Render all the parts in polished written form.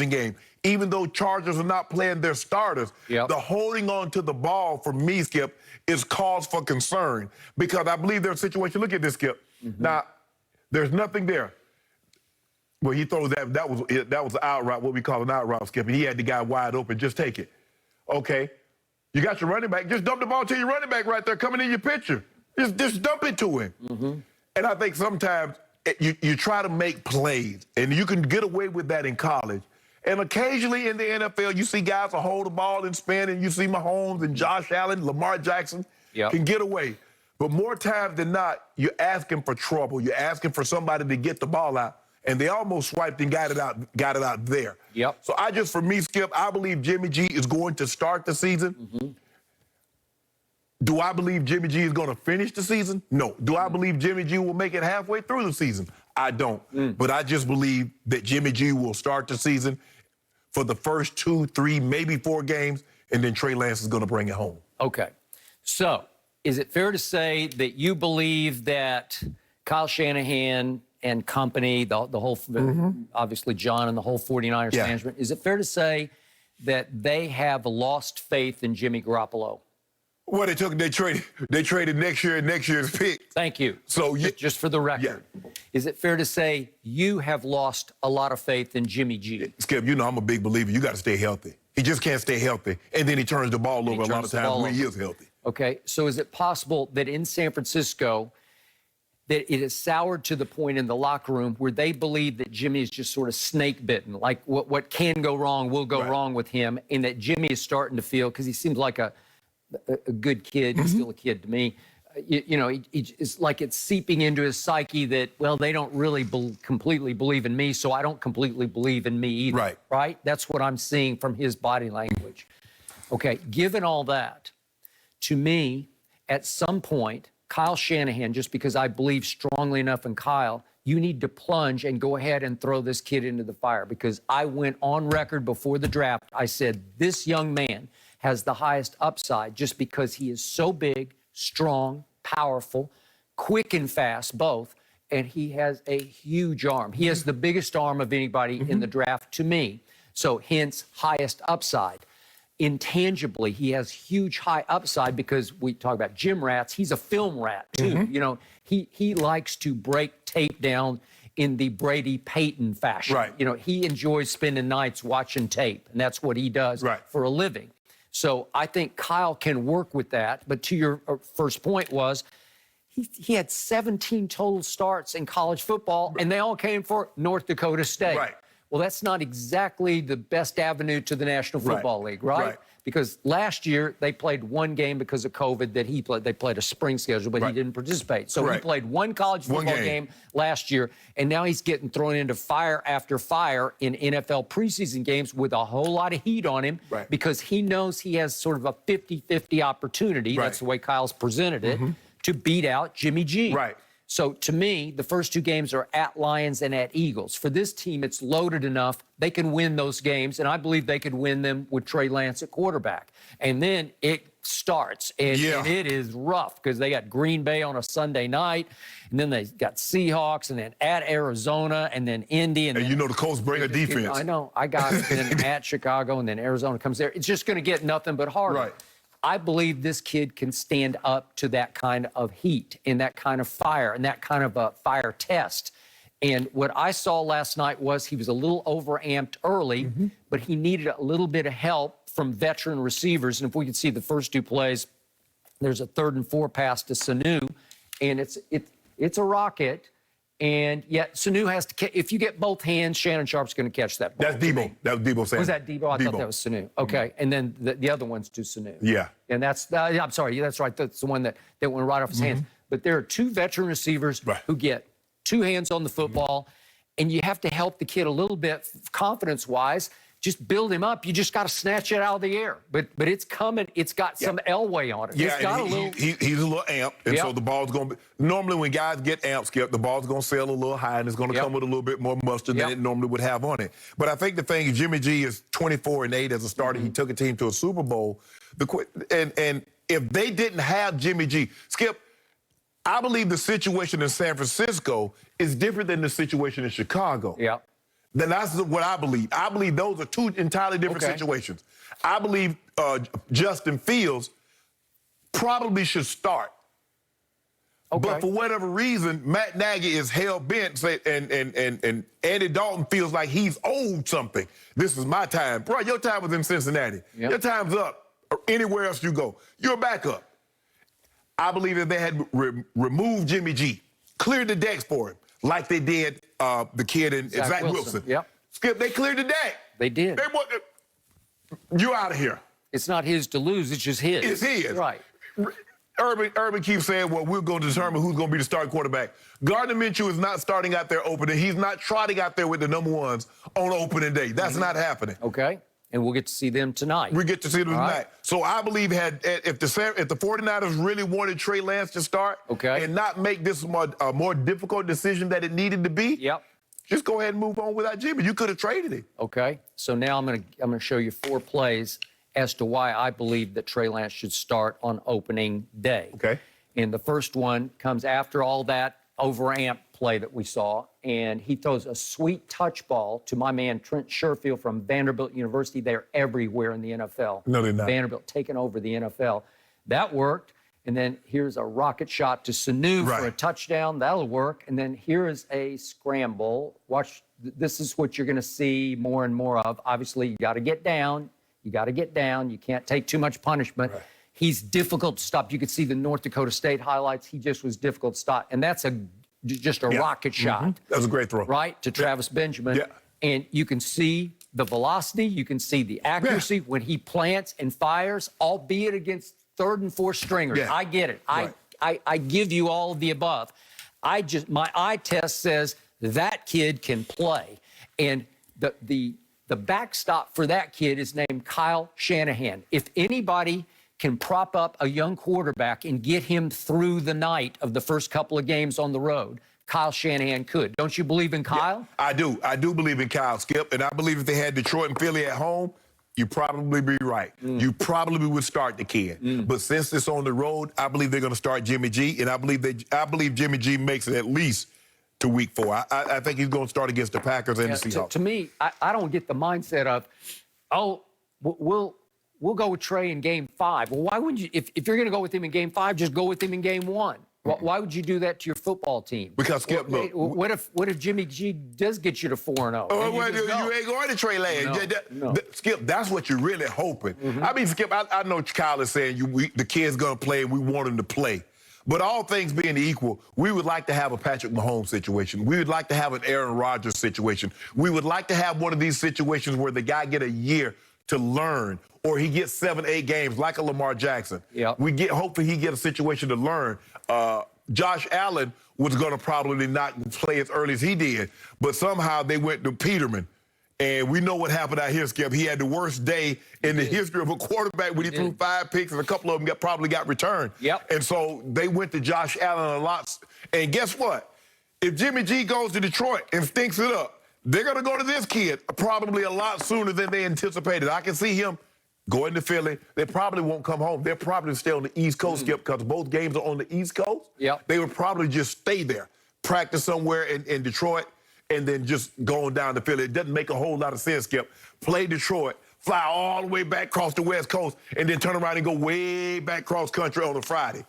preseason game. Even though Chargers are not playing their starters, the holding on to the ball for me, Skip, is cause for concern because I believe there's a situation. Look at this, Skip. Now, there's nothing there. Well, he throws that was an out route, what we call an out route, Skip, and he had the guy wide open. Just take it. Okay. You got your running back. Just dump the ball to your running back right there coming in your picture. Just dump it to him. And I think sometimes you try to make plays, and you can get away with that in college. And occasionally in the NFL, you see guys will hold the ball and spin, and you see Mahomes and Josh Allen, Lamar Jackson can get away. But more times than not, you're asking for trouble. You're asking for somebody to get the ball out. And they almost swiped and got it out there. So for me, Skip, I believe Jimmy G is going to start the season. Do I believe Jimmy G is going to finish the season? No. Do I believe Jimmy G will make it halfway through the season? I don't. But I just believe that Jimmy G will start the season for the first 2, 3, maybe 4 games, and then Trey Lance is going to bring it home. Okay. So is it fair to say that you believe that Kyle Shanahan and company, the whole, obviously John and the whole 49ers management, is it fair to say that they have lost faith in Jimmy Garoppolo? Well, they traded next year's pick. Thank you. So just for the record, is it fair to say you have lost a lot of faith in Jimmy G? Skip, you know I'm a big believer. You got to stay healthy. He just can't stay healthy, and then he turns the ball over a lot of times when he is healthy. Okay, so is it possible that in San Francisco that it is soured to the point in the locker room where they believe that Jimmy is just sort of snake bitten, like what can go wrong will go wrong with him, and that Jimmy is starting to feel, because he seems like a good kid, he's still a kid to me, it's like it's seeping into his psyche that, well, they don't really completely believe in me, so I don't completely believe in me either. Right? That's what I'm seeing from his body language. Okay, given all that, to me, at some point, Kyle Shanahan, just because I believe strongly enough in Kyle, you need to plunge and go ahead and throw this kid into the fire, because I went on record before the draft. I said, this young man has the highest upside just because he is so big, strong, powerful, quick and fast, both, and he has a huge arm. He has the biggest arm of anybody in the draft to me, so hence highest upside. Intangibly, he has huge high upside because we talk about gym rats. He's a film rat too. You know, he likes to break tape down in the Brady Payton fashion. You know, he enjoys spending nights watching tape, and that's what he does for a living. So I think Kyle can work with that. But to your first point was, he had 17 total starts in college football, and they all came for North Dakota State. Well, that's not exactly the best avenue to the National Football League, right? Because last year they played one game because of COVID that he played. They played a spring schedule, but he didn't participate. So he played one college football game last year, and now he's getting thrown into fire after fire in NFL preseason games with a whole lot of heat on him because he knows he has sort of a 50-50 opportunity. That's the way Kyle's presented it, to beat out Jimmy G. So to me, the first 2 games are at Lions and at Eagles. For this team, it's loaded enough. They can win those games, and I believe they could win them with Trey Lance at quarterback. And then it starts, and it is rough because they got Green Bay on a Sunday night, and then they got Seahawks, and then at Arizona, and then Indy. And then, you know the Colts bring a defense. I know. I got it. And then at Chicago, and then Arizona comes there. It's just going to get nothing but harder. I believe this kid can stand up to that kind of heat and that kind of fire and that kind of a fire test. And what I saw last night was he was a little overamped early, but he needed a little bit of help from veteran receivers. And if we could see the first 2 plays, there's a 3rd and 4 pass to Sanu, and it's a rocket. And yet Sanu has to, if you get both hands, Shannon Sharp's going to catch that ball. That's Debo. That was Debo saying. Was that Debo? I thought that was Sanu. Okay. And then the other one's to Sanu. And that's, I'm sorry, that's right. That's the one that went right off his hands. But there are 2 veteran receivers who get 2 hands on the football, and you have to help the kid a little bit confidence-wise. Just build him up. You just got to snatch it out of the air. But it's coming. It's got some Elway on it. It's got he's a little amped, and so the ball's going to be... Normally when guys get amped, Skip, the ball's going to sail a little high, and it's going to come with a little bit more mustard than it normally would have on it. But I think the thing is Jimmy G is 24-8 as a starter. He took a team to a Super Bowl. And if they didn't have Jimmy G... Skip, I believe the situation in San Francisco is different than the situation in Chicago. Then that's what I believe. I believe those are two entirely different situations. I believe Justin Fields probably should start. But for whatever reason, Matt Nagy is hell-bent, and Andy Dalton feels like he's owed something. This is my time. Bro, your time was in Cincinnati. Your time's up. Or anywhere else you go, you're a backup. I believe that they had removed Jimmy G, cleared the decks for him, like they did the kid in Zach Wilson. Skip, they cleared the deck. They did. You out of here. It's not his to lose, it's just his. It's his. Right. Urban keeps saying, well, we're going to determine who's going to be the starting quarterback. Gardner Minshew is not starting out there opening. He's not trotting out there with the number ones on opening day. That's not happening. Okay. And we'll get to see them tonight. We get to see them tonight. So I believe if the 49ers really wanted Trey Lance to start and not make this a more difficult decision that it needed to be, just go ahead and move on without Jimmy. You could have traded him. Okay. So now I'm gonna show you 4 plays as to why I believe that Trey Lance should start on opening day. Okay. And the first one comes after all that overamp play that we saw, and he throws a sweet touch ball to my man Trent Sherfield from Vanderbilt University. They're everywhere in the NFL. No, they're not. Vanderbilt taking over the NFL. That worked. And then here's a rocket shot to Sanu for a touchdown. That'll work. And then here is a scramble. Watch. This is what you're going to get more and more of. Obviously, you got to get down. You got to get down. You can't take too much punishment. He's difficult to stop. You could see the North Dakota State highlights. He just was difficult to stop. And that's just a rocket shot. That was a great throw. Right, to Travis Benjamin. And you can see the velocity. You can see the accuracy when he plants and fires, albeit against 3rd and 4th stringers. I get it. I give you all of the above. My eye test says that kid can play. And the backstop for that kid is named Kyle Shanahan. If anybody can prop up a young quarterback and get him through the night of the first couple of games on the road, Kyle Shanahan could. Don't you believe in Kyle? I do. I do believe in Kyle, Skip. And I believe if they had Detroit and Philly at home, you'd probably be right. You probably would start the kid. But since it's on the road, I believe they're going to start Jimmy G. And I believe Jimmy G makes it at least to week 4. I think he's going to start against the Packers and the Seahawks. To me, I don't get the mindset of, we'll go with Trey in game 5. Well, why wouldn't you, if you're going to go with him in game 5, just go with him in game 1. Why would you do that to your football team? Because, Skip, look. What if Jimmy G does get you to 4-0? You ain't going to Trey Lance. No. Skip, that's what you're really hoping. I mean, Skip, I know Kyle is saying the kid's going to play and we want him to play. But all things being equal, we would like to have a Patrick Mahomes situation. We would like to have an Aaron Rodgers situation. We would like to have one of these situations where the guy get a year to learn, or he gets 7, 8 games like a Lamar Jackson. Hopefully he get a situation to learn. Josh Allen was going to probably not play as early as he did, but somehow they went to Peterman. And we know what happened out here, Skip. He had the worst day in the history of a quarterback when he threw 5 picks, and a couple of them probably got returned. And so they went to Josh Allen a lot. And guess what? If Jimmy G goes to Detroit and stinks it up, they're going to go to this kid probably a lot sooner than they anticipated. I can see him going to Philly. They probably won't come home. They'll probably stay on the East Coast, Skip, because both games are on the East Coast. They would probably just stay there, practice somewhere in Detroit, and then just going down to Philly. It doesn't make a whole lot of sense, Skip. Play Detroit, fly all the way back across the West Coast, and then turn around and go way back cross country on a Friday.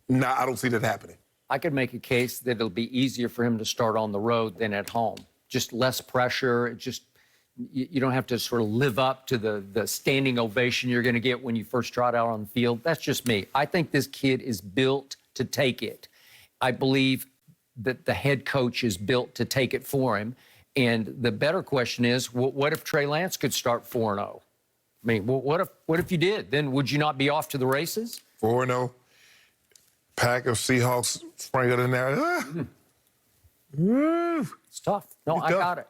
Nah, I don't see that happening. I could make a case that it'll be easier for him to start on the road than at home. Just less pressure. You don't have to sort of live up to the standing ovation you're going to get when you first trot out on the field. That's just me. I think this kid is built to take it. I believe that the head coach is built to take it for him. And the better question is, what if Trey Lance could start 4-0? I mean, what if you did? Then would you not be off to the races? 4-0. Packers, Seahawks, sprinkled in there. It's tough. No, I got it.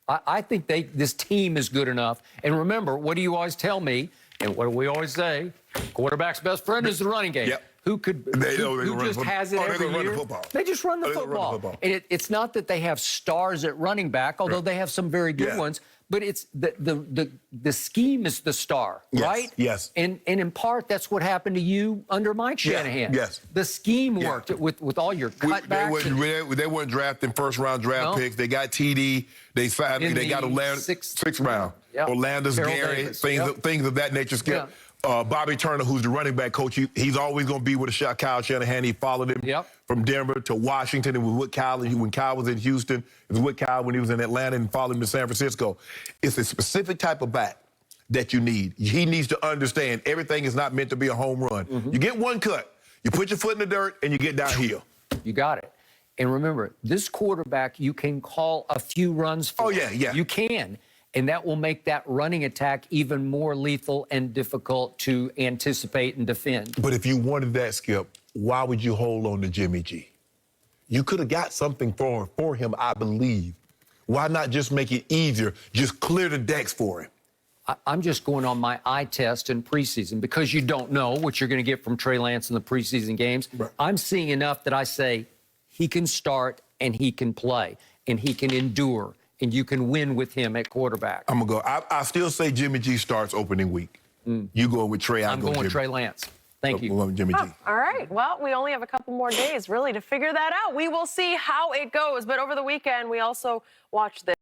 I think this team is good enough. And remember, what do you always tell me? And what do we always say? Quarterback's best friend is the running game. Who just has it every year? They just run the football. And it's not that they have stars at running back, although they have some very good ones. But it's the scheme is the star, right? Yes. And in part, that's what happened to you under Mike Shanahan. The scheme worked with all your cutbacks. They weren't drafting first-round draft picks. They got TD. They signed me. They got Orlando sixth round. Yep. Orlando's Carroll Gary, Davis. things of that nature. Skip. Bobby Turner, who's the running back coach, he's always going to be with Kyle Shanahan. He followed him from Denver to Washington. It was with Kyle when Kyle was in Houston. It was with Kyle when he was in Atlanta, and followed him to San Francisco. It's a specific type of back that you need. He needs to understand everything is not meant to be a home run. You get one cut, you put your foot in the dirt, and you get downhill. You got it. And remember, this quarterback, you can call a few runs for. Oh, yeah. You can. And that will make that running attack even more lethal and difficult to anticipate and defend. But if you wanted that, Skip, why would you hold on to Jimmy G? You could have got something for him, I believe. Why not just make it easier? Just clear the decks for him. I'm just going on my eye test in preseason because you don't know what you're going to get from Trey Lance in the preseason games. Right. I'm seeing enough that I say he can start and he can play and he can endure. And you can win with him at quarterback. I'm going to go. I still say Jimmy G starts opening week. You go with Trey. I'm going with Trey Lance. Thank you. Jimmy G. All right. Well, we only have a couple more days, really, to figure that out. We will see how it goes. But over the weekend, we also watched this.